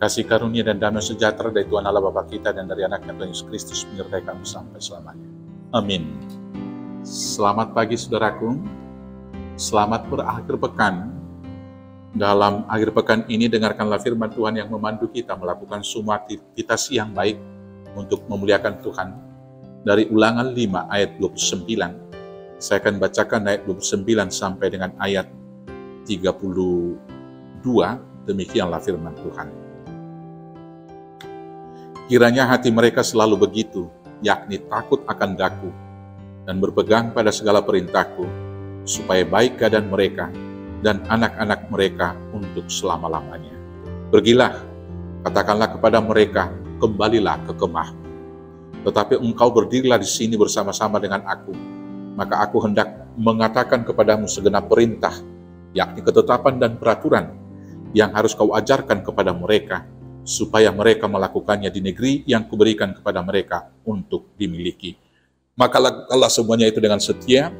Kasih karunia dan damai sejahtera dari Tuhan Allah Bapa kita dan dari anaknya Tuhan Yesus Kristus menyertai kami sampai selamanya. Amin. Selamat pagi saudaraku. Selamat berakhir pekan. Dalam akhir pekan ini dengarkanlah firman Tuhan yang memandu kita melakukan semua aktivitas yang baik untuk memuliakan Tuhan. Dari Ulangan 5 ayat 29. Saya akan bacakan ayat 29 sampai dengan ayat 32. Demikianlah firman Tuhan. Kiranya hati mereka selalu begitu, yakni takut akan Daku, dan berpegang pada segala perintahku, supaya baik keadaan mereka dan anak-anak mereka untuk selama-lamanya. Pergilah, katakanlah kepada mereka, kembalilah ke kemahmu. Tetapi engkau berdirilah di sini bersama-sama dengan aku, maka aku hendak mengatakan kepadamu segenap perintah, yakni ketetapan dan peraturan, yang harus kau ajarkan kepada mereka, supaya mereka melakukannya di negeri yang kuberikan kepada mereka untuk dimiliki. Maka lakukanlah semuanya itu dengan setia,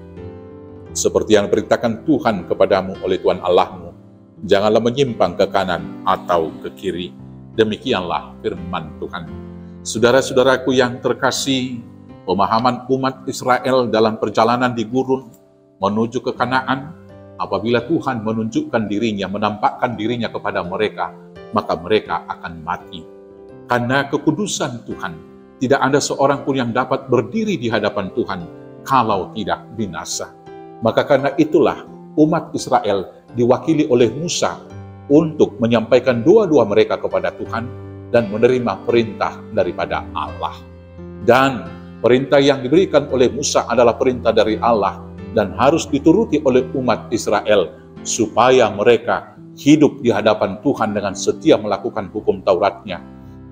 seperti yang diperintahkan Tuhan kepadamu oleh Tuhan Allahmu. Janganlah menyimpang ke kanan atau ke kiri. Demikianlah firman Tuhan. Saudara-saudaraku yang terkasih, pemahaman umat Israel dalam perjalanan di gurun menuju ke Kanaan, apabila Tuhan menunjukkan dirinya, menampakkan dirinya kepada mereka, maka mereka akan mati. Karena kekudusan Tuhan, tidak ada seorang pun yang dapat berdiri di hadapan Tuhan kalau tidak binasa. Maka karena itulah umat Israel diwakili oleh Musa untuk menyampaikan doa-doa mereka kepada Tuhan dan menerima perintah daripada Allah. Dan perintah yang diberikan oleh Musa adalah perintah dari Allah dan harus dituruti oleh umat Israel supaya mereka hidup di hadapan Tuhan dengan setia melakukan hukum Tauratnya.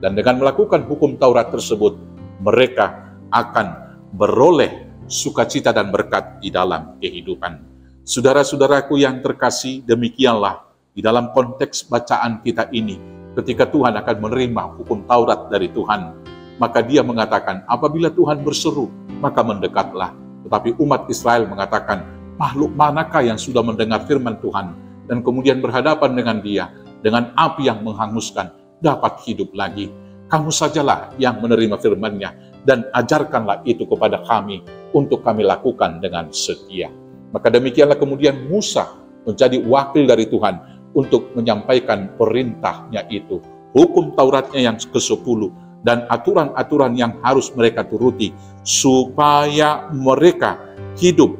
Dan dengan melakukan hukum Taurat tersebut, mereka akan beroleh sukacita dan berkat di dalam kehidupan. Saudara-saudaraku yang terkasih, demikianlah di dalam konteks bacaan kita ini, ketika Tuhan akan menerima hukum Taurat dari Tuhan, maka dia mengatakan, apabila Tuhan berseru, maka mendekatlah. Tetapi umat Israel mengatakan, makhluk manakah yang sudah mendengar firman Tuhan, dan kemudian berhadapan dengan dia, dengan api yang menghanguskan, dapat hidup lagi. Kamu sajalah yang menerima firman-Nya, dan ajarkanlah itu kepada kami, untuk kami lakukan dengan setia. Maka demikianlah kemudian Musa menjadi wakil dari Tuhan, untuk menyampaikan perintah-Nya itu, hukum Tauratnya yang ke-10, dan aturan-aturan yang harus mereka turuti, supaya mereka hidup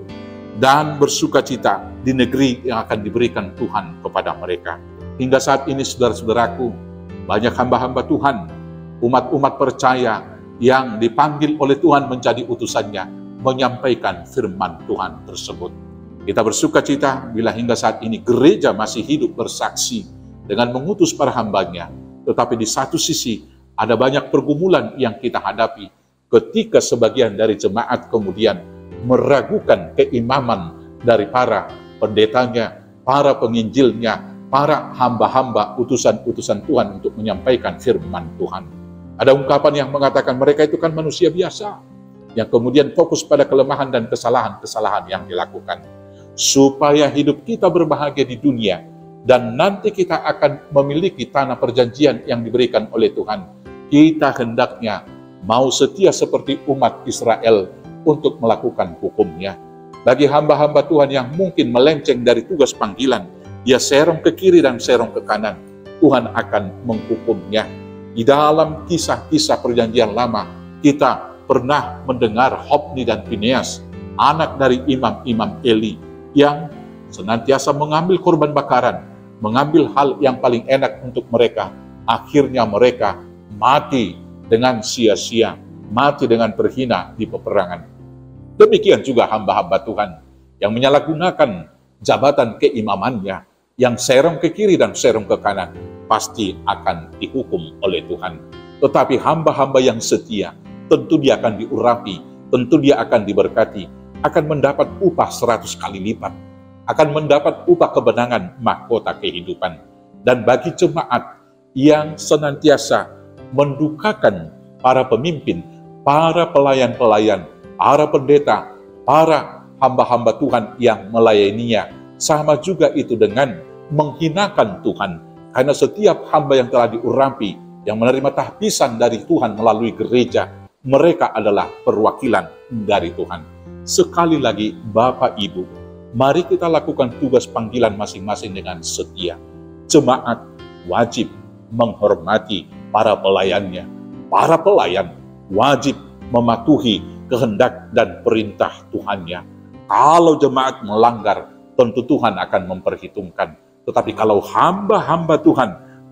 dan bersukacita di negeri yang akan diberikan Tuhan kepada mereka. Hingga saat ini saudara-saudaraku, banyak hamba-hamba Tuhan, umat-umat percaya yang dipanggil oleh Tuhan menjadi utusannya, menyampaikan firman Tuhan tersebut. Kita bersukacita bila hingga saat ini gereja masih hidup bersaksi dengan mengutus para hambanya. Tetapi di satu sisi ada banyak pergumulan yang kita hadapi ketika sebagian dari jemaat kemudian meragukan keimaman dari para pendetanya, para penginjilnya, para hamba-hamba utusan-utusan Tuhan untuk menyampaikan firman Tuhan. Ada ungkapan yang mengatakan mereka itu kan manusia biasa, yang kemudian fokus pada kelemahan dan kesalahan-kesalahan yang dilakukan. Supaya hidup kita berbahagia di dunia, dan nanti kita akan memiliki tanah perjanjian yang diberikan oleh Tuhan, kita hendaknya mau setia seperti umat Israel untuk melakukan hukum-Nya. Bagi hamba-hamba Tuhan yang mungkin melenceng dari tugas panggilan, dia serong ke kiri dan serong ke kanan, Tuhan akan menghukumnya. Di dalam kisah-kisah perjanjian lama, kita pernah mendengar Hofni dan Fineas, anak dari imam-imam Eli, yang senantiasa mengambil korban bakaran, mengambil hal yang paling enak untuk mereka. Akhirnya mereka mati dengan sia-sia, mati dengan terhina di peperangan. Demikian juga hamba-hamba Tuhan yang menyalahgunakan jabatan keimamannya, yang serong ke kiri dan serong ke kanan, pasti akan dihukum oleh Tuhan. Tetapi hamba-hamba yang setia, tentu dia akan diurapi, tentu dia akan diberkati, akan mendapat upah 100 kali lipat, akan mendapat upah kebenangan, mahkota kehidupan. Dan bagi jemaat yang senantiasa mendukakan para pemimpin, para pelayan-pelayan, para pendeta, para hamba-hamba Tuhan yang melayaninya, sama juga itu dengan menghinakan Tuhan, Karena setiap hamba yang telah diurapi, yang menerima tahbisan dari Tuhan melalui gereja, mereka adalah perwakilan dari Tuhan. Sekali lagi, Bapak Ibu, mari kita lakukan tugas panggilan masing-masing dengan setia. Jemaat wajib menghormati para pelayannya. Para pelayan wajib mematuhi kehendak dan perintah Tuhannya. Kalau jemaat melanggar, tentu Tuhan akan memperhitungkan. Tetapi kalau hamba-hamba Tuhan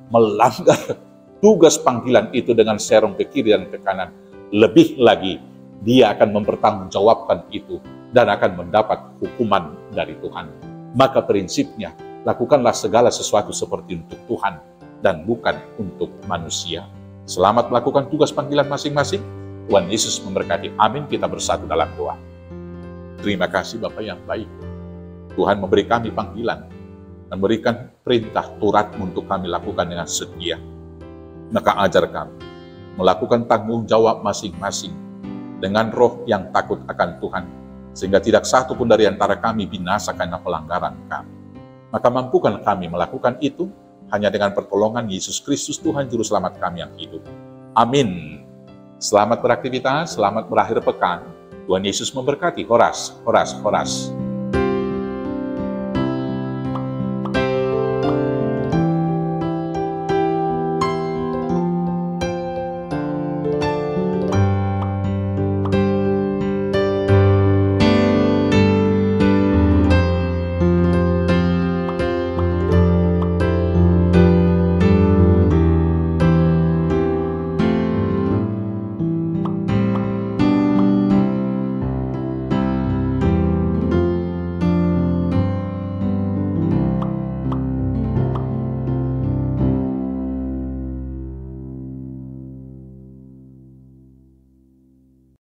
melanggar tugas panggilan itu dengan serong ke kiri dan ke kanan, lebih lagi dia akan mempertanggungjawabkan itu dan akan mendapat hukuman dari Tuhan. Maka prinsipnya, lakukanlah segala sesuatu seperti untuk Tuhan dan bukan untuk manusia. Selamat melakukan tugas panggilan masing-masing. Tuhan Yesus memberkati. Amin. Kita bersatu dalam doa. Terima kasih Bapa yang baik. Tuhan memberi kami panggilan, memberikan perintah Taurat-Mu untuk kami lakukan dengan setia. Maka ajar kami melakukan tanggung jawab masing-masing dengan roh yang takut akan Tuhan, sehingga tidak satu pun dari antara kami binasa karena pelanggaran kami. Maka mampukan kami melakukan itu hanya dengan pertolongan Yesus Kristus Tuhan Juru Selamat kami yang hidup. Amin. Selamat beraktivitas, selamat berakhir pekan. Tuhan Yesus memberkati. Horas, horas, horas.